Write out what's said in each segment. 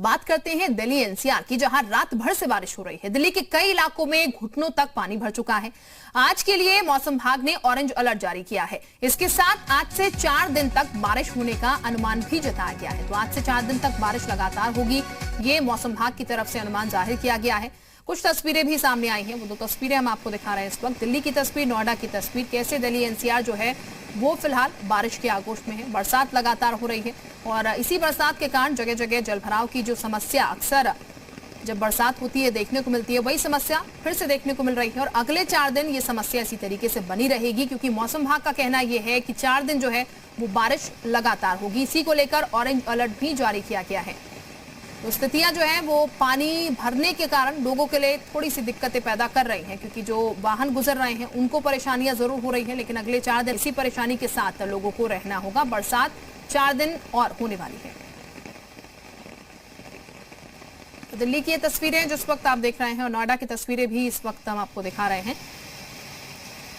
बात करते हैं दिल्ली एनसीआर की, जहां रात भर से बारिश हो रही है। दिल्ली के कई इलाकों में घुटनों तक पानी भर चुका है। आज के लिए मौसम विभाग ने ऑरेंज अलर्ट जारी किया है। इसके साथ आज से 4 दिन तक बारिश होने का अनुमान भी जताया गया है। तो आज से 4 दिन तक बारिश लगातार होगी, ये मौसम विभाग की तरफ से अनुमान जाहिर किया गया है। कुछ तस्वीरें भी सामने आई हैं, वो 2 तस्वीरें हम आपको दिखा रहे हैं इस वक्त। दिल्ली की तस्वीर, नोएडा की तस्वीर। कैसे दिल्ली एनसीआर जो है वो फिलहाल बारिश के आगोश में है। बरसात लगातार हो रही है और इसी बरसात के कारण जगह जगह जलभराव की जो समस्या अक्सर जब बरसात होती है देखने को मिलती है, वही समस्या फिर से देखने को मिल रही है। और अगले 4 दिन ये समस्या इसी तरीके से बनी रहेगी, क्योंकि मौसम विभाग का कहना यह है कि 4 दिन जो है वो बारिश लगातार होगी। इसी को लेकर ऑरेंज अलर्ट भी जारी किया गया है। तो स्थितियां जो है वो पानी भरने के कारण लोगों के लिए थोड़ी सी दिक्कतें पैदा कर रही हैं, क्योंकि जो वाहन गुजर रहे हैं उनको परेशानियां जरूर हो रही है, लेकिन अगले 4 दिन इसी परेशानी के साथ लोगों को रहना होगा। बरसात 4 दिन और होने वाली है। तो दिल्ली की ये तस्वीरें जिस वक्त आप देख रहे हैं और नोएडा की तस्वीरें भी इस वक्त हम आपको दिखा रहे हैं।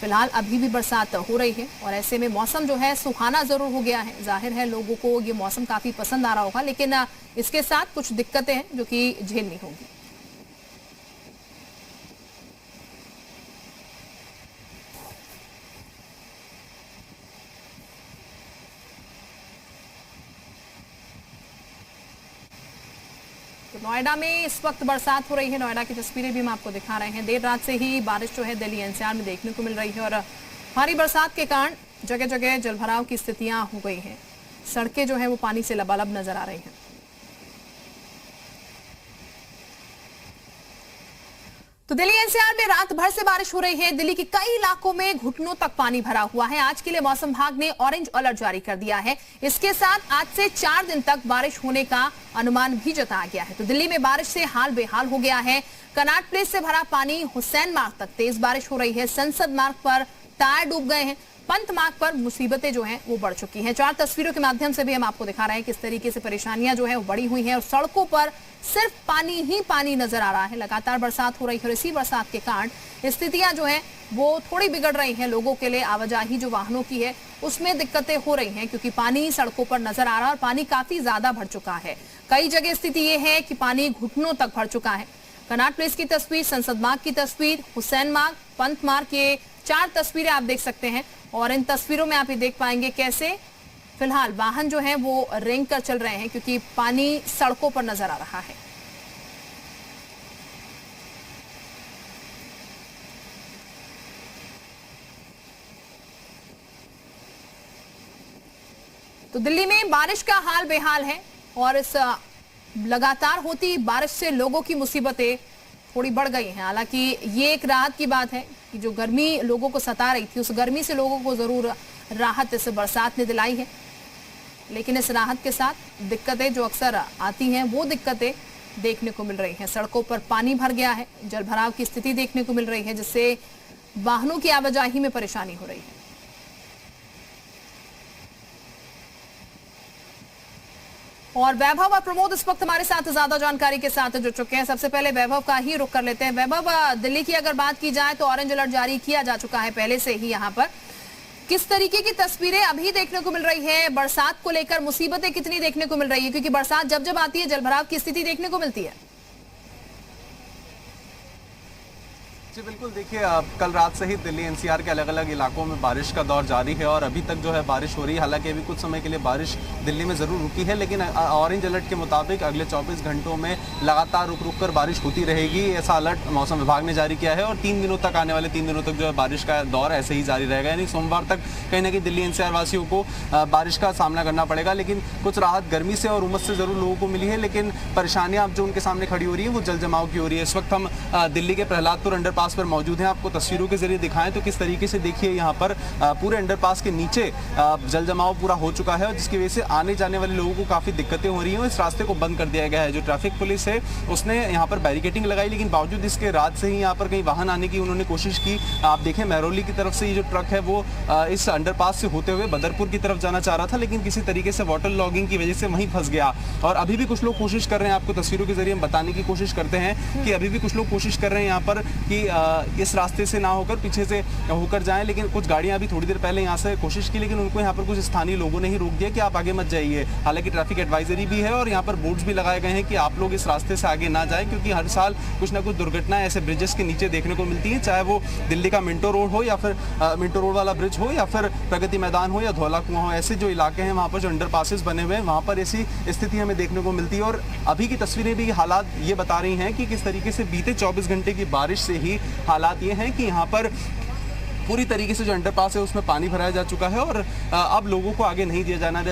फिलहाल अभी भी बरसात हो रही है और ऐसे में मौसम जो है सुहाना जरूर हो गया है। जाहिर है लोगों को ये मौसम काफी पसंद आ रहा होगा, लेकिन इसके साथ कुछ दिक्कतें हैं जो कि झेलनी होगी। तो नोएडा में इस वक्त बरसात हो रही है। नोएडा की तस्वीरें भी हम आपको दिखा रहे हैं। देर रात से ही बारिश जो है दिल्ली एनसीआर में देखने को मिल रही है और भारी बरसात के कारण जगह जगह जलभराव की स्थितियां हो गई हैं। सड़कें जो है वो पानी से लबालब नजर आ रही हैं। तो दिल्ली एनसीआर में रात भर से बारिश हो रही है। दिल्ली के कई इलाकों में घुटनों तक पानी भरा हुआ है। आज के लिए मौसम विभाग ने ऑरेंज अलर्ट जारी कर दिया है। इसके साथ आज से 4 दिन तक बारिश होने का अनुमान भी जताया गया है। तो दिल्ली में बारिश से हाल बेहाल हो गया है। कनॉट प्लेस से भरा पानी हुसैन मार्ग तक तेज बारिश हो रही है। संसद मार्ग पर टायर डूब गए हैं। पंत मार्ग पर मुसीबतें जो हैं वो बढ़ चुकी हैं। 4 तस्वीरों के माध्यम से भी हम आपको दिखा रहे हैं किस तरीके से परेशानियां जो है वो बढ़ी हुई हैं और सड़कों पर सिर्फ पानी ही पानी नजर आ रहा है। लगातार बरसात हो रही है और इसी बरसात के कारण स्थितियां जो है वो थोड़ी बिगड़ रही हैं। लोगों के लिए आवाजाही जो वाहनों की है उसमें दिक्कतें हो रही हैं, क्योंकि पानी सड़कों पर नजर आ रहा है और पानी काफी ज्यादा भर चुका है। कई जगह स्थिति ये है कि पानी घुटनों तक भर चुका है। कनॉट प्लेस की तस्वीर, संसद मार्ग की तस्वीर, हुसैन मार्ग, पंत मार्ग, ये 4 तस्वीरें आप देख सकते हैं। और इन तस्वीरों में आप ये देख पाएंगे कैसे फिलहाल वाहन जो है वो रेंग कर चल रहे हैं, क्योंकि पानी सड़कों पर नजर आ रहा है। तो दिल्ली में बारिश का हाल बेहाल है और इस लगातार होती बारिश से लोगों की मुसीबतें थोड़ी बढ़ गई हैं। हालांकि ये एक राहत की बात है कि जो गर्मी लोगों को सता रही थी उस गर्मी से लोगों को जरूर राहत इस बरसात ने दिलाई है, लेकिन इस राहत के साथ दिक्कतें जो अक्सर आती हैं वो दिक्कतें देखने को मिल रही हैं। सड़कों पर पानी भर गया है, जलभराव की स्थिति देखने को मिल रही है, जिससे वाहनों की आवाजाही में परेशानी हो रही है। और वैभव और प्रमोद इस वक्त हमारे साथ ज्यादा जानकारी के साथ जुड़ चुके हैं। सबसे पहले वैभव का ही रुख कर लेते हैं। वैभव, दिल्ली की अगर बात की जाए तो ऑरेंज अलर्ट जारी किया जा चुका है पहले से ही। यहाँ पर किस तरीके की तस्वीरें अभी देखने को मिल रही है? बरसात को लेकर मुसीबतें कितनी देखने को मिल रही है, क्योंकि बरसात जब जब आती है जलभराव की स्थिति देखने को मिलती है। जी बिल्कुल, देखिए कल रात से ही दिल्ली एनसीआर के अलग अलग इलाकों में बारिश का दौर जारी है और अभी तक जो है बारिश हो रही है। हालांकि अभी कुछ समय के लिए बारिश दिल्ली में ज़रूर रुकी है, लेकिन ऑरेंज अलर्ट के मुताबिक अगले 24 घंटों में लगातार रुक कर बारिश होती रहेगी, ऐसा अलर्ट मौसम विभाग ने जारी किया है। और 3 दिनों तक, आने वाले 3 दिनों तक जो है बारिश का दौर ऐसे ही जारी रहेगा। यानी सोमवार तक कहीं ना कहीं दिल्ली एनसीआर वासियों को बारिश का सामना करना पड़ेगा। लेकिन कुछ राहत गर्मी से और उमस से ज़रूर लोगों को मिली है, लेकिन परेशानियाँ अब जो उनके सामने खड़ी हो रही है वो जल जमाव की हो रही है। इस वक्त हम दिल्ली के प्रहलादपुर अंडरपास पर मौजूद हैं। आपको तस्वीरों के जरिए दिखाएं तो किस तरीके से देखिए यहाँ पर पूरे अंडरपास के नीचे जल जमाव पूरा हो चुका है और जिसकी वजह से आने जाने वाले लोगों को काफी दिक्कतें हो रही हैं। इस रास्ते को बंद कर दिया गया है। जो ट्रैफिक पुलिस है उसने यहाँ पर बैरिकेटिंग लगाई, लेकिन बावजूद इसके रात से ही यहाँ पर कहीं वाहन आने की उन्होंने कोशिश की। आप देखें महरौली की तरफ से ये जो ट्रक है वो इस अंडरपास से होते हुए बदरपुर की तरफ जाना चाह रहा था, लेकिन किसी तरीके से वाटर लॉगिंग की वजह से वहीं फंस गया। और अभी भी कुछ लोग कोशिश कर रहे हैं, आपको तस्वीरों के जरिए हम बताने की कोशिश करते हैं कि अभी भी कुछ लोग कोशिश कर रहे हैं यहाँ पर कि इस रास्ते से ना होकर पीछे से होकर जाएं, लेकिन कुछ गाड़ियां अभी थोड़ी देर पहले यहाँ से कोशिश की, लेकिन उनको यहाँ पर कुछ स्थानीय लोगों ने ही रोक दिया कि आप आगे मत जाइए। हालांकि ट्रैफिक एडवाइजरी भी है और यहाँ पर बोर्ड्स भी लगाए गए हैं कि आप लोग इस रास्ते से आगे ना जाएं, क्योंकि हर साल कुछ ना कुछ दुर्घटनाएं ऐसे ब्रिजेस के नीचे देखने को मिलती हैं, चाहे वो दिल्ली का मिंटो रोड हो या फिर मिंटो रोड वाला ब्रिज हो या फिर प्रगति मैदान हो या धौला कुआं हो। ऐसे जो इलाके हैं वहाँ पर जो अंडर पासेस बने हुए हैं वहाँ पर ऐसी स्थिति हमें देखने को मिलती है। और अभी की तस्वीरें भी हालात ये बता रही हैं कि किस तरीके से बीते 24 घंटे की बारिश से ही हालात ये हैं कि यहाँ पर पूरी तरीके से जो अंडरपास है उसमें पानी भराया जा चुका है और अब लोगों को आगे नहीं जाने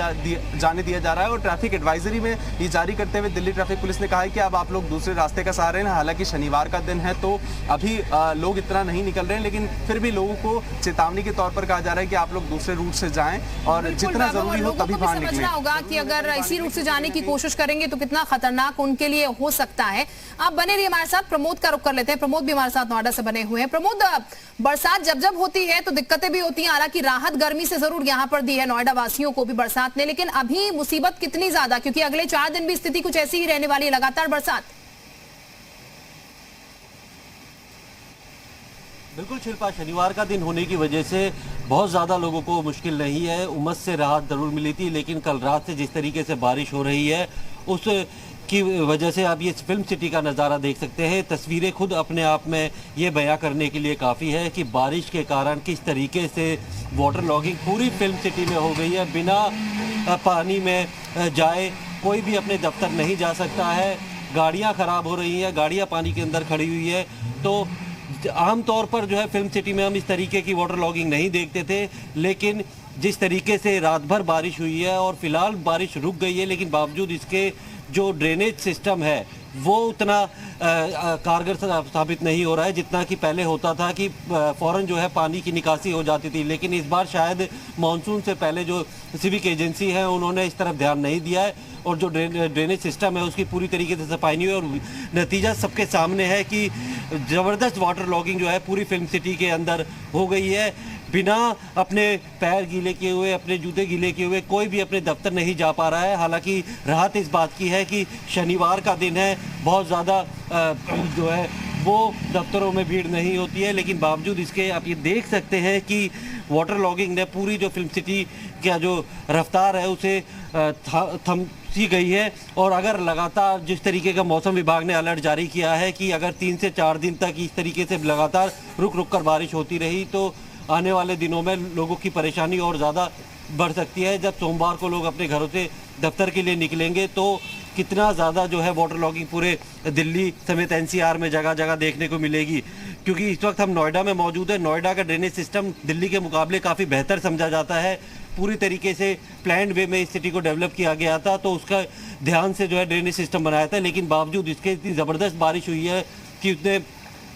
दिया जा रहा है। और ट्रैफिक एडवाइजरी में ये जारी करते हुए दिल्ली ट्रैफिक पुलिस ने कहा है कि अब आप लोग दूसरे रास्ते का सहारा लें। हालांकि शनिवार का दिन है तो अभी लोग इतना नहीं निकल रहे हैं, लेकिन फिर भी लोगों को चेतावनी के तौर पर कहा जा रहा है कि आप लोग दूसरे रूट से जाएं और जितना जरूरी हो तभी बाहर निकलें। समझना होगा कि अगर इसी रूट से जाने की कोशिश करेंगे तो कितना खतरनाक उनके लिए हो सकता है। आप बने रहिए हमारे साथ, प्रमोद का रुख कर लेते हैं। प्रमोद भी हमारे साथ नोएडा से बने हुए हैं। प्रमोद, बरसात जब होती है तो दिक्कतें भी होती हैं, हालांकि राहत गर्मी से जरूर यहां पर दी है नोएडा वासियों को भी बरसात ने, लेकिन अभी मुसीबत कितनी ज्यादा, क्योंकि अगले 4 दिन भी स्थिति कुछ ऐसी ही रहने वाली है, लगातार बरसात। बिल्कुल शिल्पा, शनिवार का दिन होने की वजह से बहुत ज़्यादा लोगों को मुश्किल नहीं है, उमस से राहत जरूर मिली थी, लेकिन कल रात से जिस तरीके से बारिश हो रही है उस की वजह से आप ये फिल्म सिटी का नज़ारा देख सकते हैं। तस्वीरें खुद अपने आप में ये बयां करने के लिए काफ़ी है कि बारिश के कारण किस तरीके से वाटर लॉगिंग पूरी फिल्म सिटी में हो गई है। बिना पानी में जाए कोई भी अपने दफ्तर नहीं जा सकता है, गाड़ियां ख़राब हो रही हैं, गाड़ियां पानी के अंदर खड़ी हुई है। तो आमतौर पर जो है फिल्म सिटी में हम इस तरीके की वाटर लॉगिंग नहीं देखते थे, लेकिन जिस तरीके से रात भर बारिश हुई है और फिलहाल बारिश रुक गई है, लेकिन बावजूद इसके जो ड्रेनेज सिस्टम है वो उतना कारगर साबित नहीं हो रहा है जितना कि पहले होता था कि फ़ौरन जो है पानी की निकासी हो जाती थी। लेकिन इस बार शायद मानसून से पहले जो सिविक एजेंसी है उन्होंने इस तरफ ध्यान नहीं दिया है और जो ड्रेनेज सिस्टम है उसकी पूरी तरीके से सफाई नहीं हुई और नतीजा सबके सामने है कि ज़बरदस्त वाटर लॉगिंग जो है पूरी फिल्म सिटी के अंदर हो गई है। बिना अपने पैर गीले किए हुए, अपने जूते गीले किए हुए कोई भी अपने दफ्तर नहीं जा पा रहा है। हालांकि राहत इस बात की है कि शनिवार का दिन है, बहुत ज़्यादा जो है वो दफ्तरों में भीड़ नहीं होती है, लेकिन बावजूद इसके आप ये देख सकते हैं कि वाटर लॉगिंग ने पूरी जो फिल्म सिटी का जो रफ्तार है उसे थम सी गई है। और अगर लगातार जिस तरीके का मौसम विभाग ने अलर्ट जारी किया है कि अगर 3 से 4 दिन तक इस तरीके से लगातार रुक कर बारिश होती रही तो आने वाले दिनों में लोगों की परेशानी और ज़्यादा बढ़ सकती है। जब सोमवार को लोग अपने घरों से दफ्तर के लिए निकलेंगे तो कितना ज़्यादा जो है वाटर लॉगिंग पूरे दिल्ली समेत एनसीआर में जगह जगह देखने को मिलेगी। क्योंकि इस वक्त हम नोएडा में मौजूद है, नोएडा का ड्रेनेज सिस्टम दिल्ली के मुकाबले काफ़ी बेहतर समझा जाता है। पूरी तरीके से प्लान्ड वे में इस सिटी को डेवलप किया गया था, तो उसका ध्यान से जो है ड्रेनेज सिस्टम बनाया था, लेकिन बावजूद इसके इतनी ज़बरदस्त बारिश हुई है कि उसने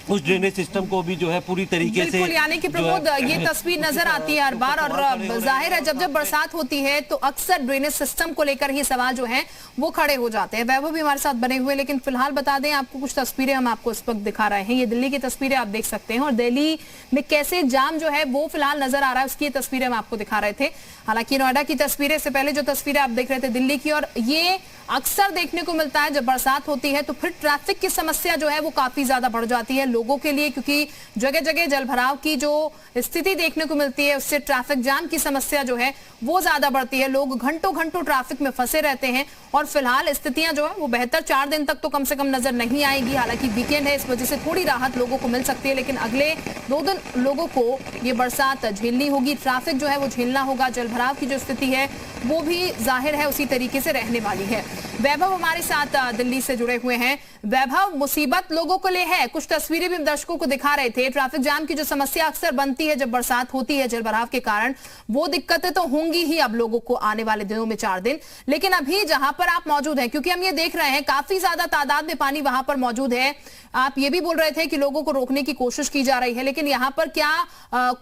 उस ड्रेनेज सिस्टम को भी जो है पूरी तरीके से यानी कि प्रमोद ये तस्वीर नजर आती है हर बार और जाहिर है जब बरसात होती है तो अक्सर ड्रेनेज सिस्टम को लेकर ही सवाल जो है वो खड़े हो जाते हैं। वैभव भी हमारे साथ बने हुए, लेकिन फिलहाल बता दें आपको कुछ तस्वीरें हम आपको इस वक्त दिखा रहे हैं। ये दिल्ली की तस्वीरें आप देख सकते हैं और दिल्ली में कैसे जाम जो है वो फिलहाल नजर आ रहा है, उसकी तस्वीरें हम आपको दिखा रहे थे। हालांकि नोएडा की तस्वीरें से पहले जो तस्वीरें आप देख रहे थे दिल्ली की, और ये अक्सर देखने को मिलता है जब बरसात होती है तो फिर ट्रैफिक की समस्या जो है वो काफी ज्यादा बढ़ जाती है लोगों के लिए, क्योंकि जगह जगह जलभराव की जो स्थिति देखने को मिलती है उससे ट्रैफिक जाम की समस्या जो है वो ज्यादा बढ़ती है। लोग घंटों घंटों ट्रैफिक में फंसे रहते हैं और फिलहाल स्थितियां जो है वो बेहतर 4 दिन तक तो कम से कम नजर नहीं आएगी। हालांकि वीकेंड है, इस वजह से थोड़ी राहत लोगों को मिल सकती है, लेकिन अगले 2 दिन लोगों को ये बरसात झेलनी होगी, ट्रैफिक जो है वो झेलना होगा, जलभराव की जो स्थिति है वो भी जाहिर है उसी तरीके से रहने वाली है। वैभव हमारे साथ दिल्ली से जुड़े हुए हैं। वैभव, मुसीबत लोगों को लिए है, कुछ तस्वीरें भी दर्शकों को दिखा रहे थे। ट्रैफिक जाम की जो समस्या अक्सर बनती है जब बरसात होती है जलभराव के कारण, वो दिक्कतें तो होंगी ही अब लोगों को आने वाले दिनों में 4 दिन। लेकिन अभी जहां पर आप मौजूद हैं, क्योंकि हम ये देख रहे हैं काफी ज्यादा तादाद में पानी वहां पर मौजूद है, आप ये भी बोल रहे थे कि लोगों को रोकने की कोशिश की जा रही है, लेकिन यहाँ पर क्या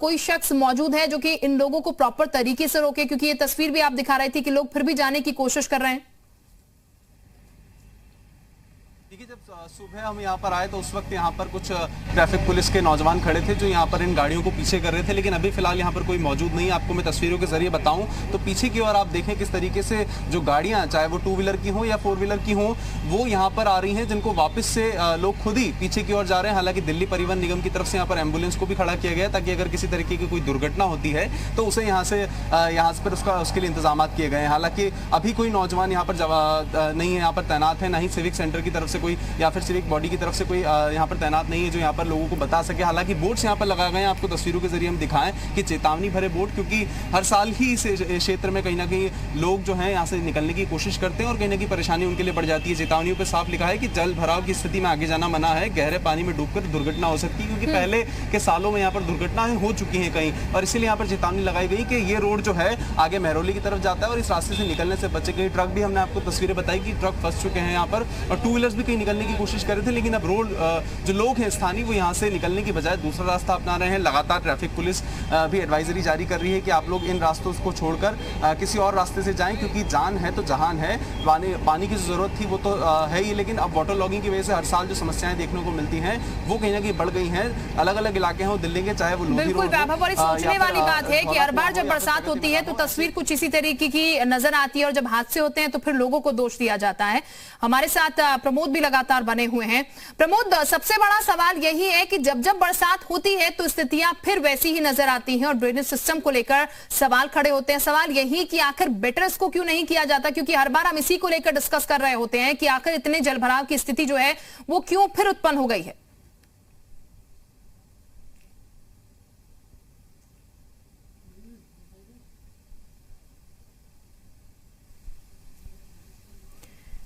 कोई शख्स मौजूद है जो कि इन लोगों को प्रॉपर तरीके से रोके? क्योंकि ये तस्वीर भी आप दिखा रही थी कि लोग फिर भी जाने की कोशिश कर रहे हैं। देखिए, जब सुबह हम यहाँ पर आए तो उस वक्त यहाँ पर कुछ ट्रैफिक पुलिस के नौजवान खड़े थे जो यहाँ पर इन गाड़ियों को पीछे कर रहे थे, लेकिन अभी फिलहाल यहाँ पर कोई मौजूद नहीं है। आपको मैं तस्वीरों के जरिए बताऊं तो पीछे की ओर आप देखें किस तरीके से जो गाड़ियाँ, चाहे वो 2 व्हीलर की हों या 4 व्हीलर की हों, वो यहाँ पर आ रही हैं, जिनको वापस से लोग खुद ही पीछे की ओर जा रहे हैं। हालांकि दिल्ली परिवहन निगम की तरफ से यहाँ पर एम्बुलेंस को भी खड़ा किया गया ताकि अगर किसी तरीके की कोई दुर्घटना होती है तो उसे यहाँ पर उसके लिए इंतजाम किए गए हैं। हालांकि अभी कोई नौजवान यहाँ पर नहीं है, यहाँ पर तैनात है, ना ही सिविक सेंटर की तरफ से कोई या फिर सिविक बॉडी की तरफ से कोई यहाँ पर तैनात नहीं है जो यहाँ पर लोगों को बता सके। हालांकि बोर्ड्स यहाँ पर लगाए गए हैं, आपको तस्वीरों के जरिए हम दिखाएं कि चेतावनी भरे बोर्ड, क्योंकि हर साल ही इस क्षेत्र में कहीं ना कहीं लोग जो हैं यहाँ से निकलने की कोशिश करते हैं और कहीं ना कहीं परेशानी उनके लिए बढ़ जाती है। चेतावनियों पर साफ लिखा है कि जल भराव की स्थिति में आगे जाना मना है, गहरे पानी में डूबकर दुर्घटना हो सकती है, क्योंकि पहले के सालों में यहाँ पर दुर्घटनाएं हो चुकी हैं कहीं, और इसीलिए यहाँ पर चेतावनी लगाई गई कि ये रोड जो है आगे महरौली की तरफ जाता है और इस रास्ते से निकलने से बचे। कई ट्रक भी, हमने आपको तस्वीरें बताई कि ट्रक फंस चुके हैं यहाँ पर, और 2 व्हीलर्स भी कहीं निकलने की कोशिश कर रहे थे, लेकिन अब रोड जो लोग हैं स्थानीय वो यहाँ से निकलने की बजाय दूसरा रास्ता अपना रहे हैं। लगातार ट्रैफिक पुलिस भी एडवाइजरी जारी कर रही है कि आप लोग इन रास्तों को छोड़कर किसी और रास्ते से जाएं, क्योंकि जान है तो जहान है। पानी की जरूरत थी वो तो है ही, लेकिन अब वाटर लॉगिंग की वजह से हर साल जो समस्याएं देखने को मिलती हैं वो कहीं ना कहीं बढ़ गई हैं। अलग अलग इलाके हैं दिल्ली के, चाहे वो बिल्कुल वैभव, और सोचने वाली बात है कि हर बार जब बरसात होती है तो तस्वीर कुछ इसी तरीके की नजर आती है, और जब हादसे होते हैं तो फिर लोगों को दोष दिया जाता है। हमारे साथ प्रमोद भी लगातार बने हुए हैं। प्रमोद, सबसे बड़ा सवाल यही है कि जब जब बरसात होती है तो स्थितियां फिर वैसी ही नजर आती हैं और ड्रेनेज सिस्टम को लेकर सवाल खड़े होते हैं। सवाल यही कि आखिर बेटर इसको क्यों नहीं किया जाता, क्योंकि हर बार हम इसी को लेकर डिस्कस कर रहे होते हैं कि आखिर इतने जलभराव की स्थिति जो है वो क्यों फिर उत्पन्न हो गई है।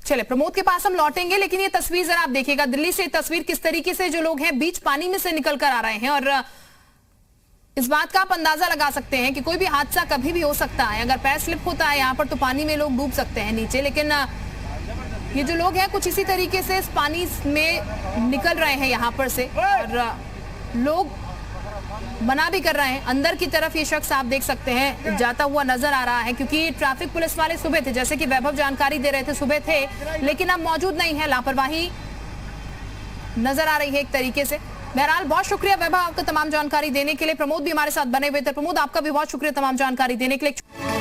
चले, प्रमोद के पास हम लौटेंगे, लेकिन ये तस्वीर जरा आप देखिएगा, दिल्ली से तस्वीर किस तरीके से जो लोग हैं बीच पानी में से निकल कर आ रहे हैं, और इस बात का आप अंदाजा लगा सकते हैं कि कोई भी हादसा कभी भी हो सकता है। अगर पैर स्लिप होता है यहाँ पर तो पानी में लोग डूब सकते हैं नीचे, लेकिन ये जो लोग हैं कुछ इसी तरीके से इस पानी में निकल रहे हैं यहाँ पर से, और लोग मना भी कर रहे हैं। अंदर की तरफ ये शख्स आप देख सकते हैं जाता हुआ नजर आ रहा है, क्योंकि ट्रैफिक पुलिस वाले सुबह थे, जैसे कि वैभव जानकारी दे रहे थे, सुबह थे लेकिन अब मौजूद नहीं है। लापरवाही नजर आ रही है एक तरीके से। बहरहाल बहुत शुक्रिया वैभव आपको तमाम जानकारी देने के लिए। प्रमोद भी हमारे साथ बने हुए थे। प्रमोद, आपका भी बहुत शुक्रिया तमाम जानकारी देने के लिए।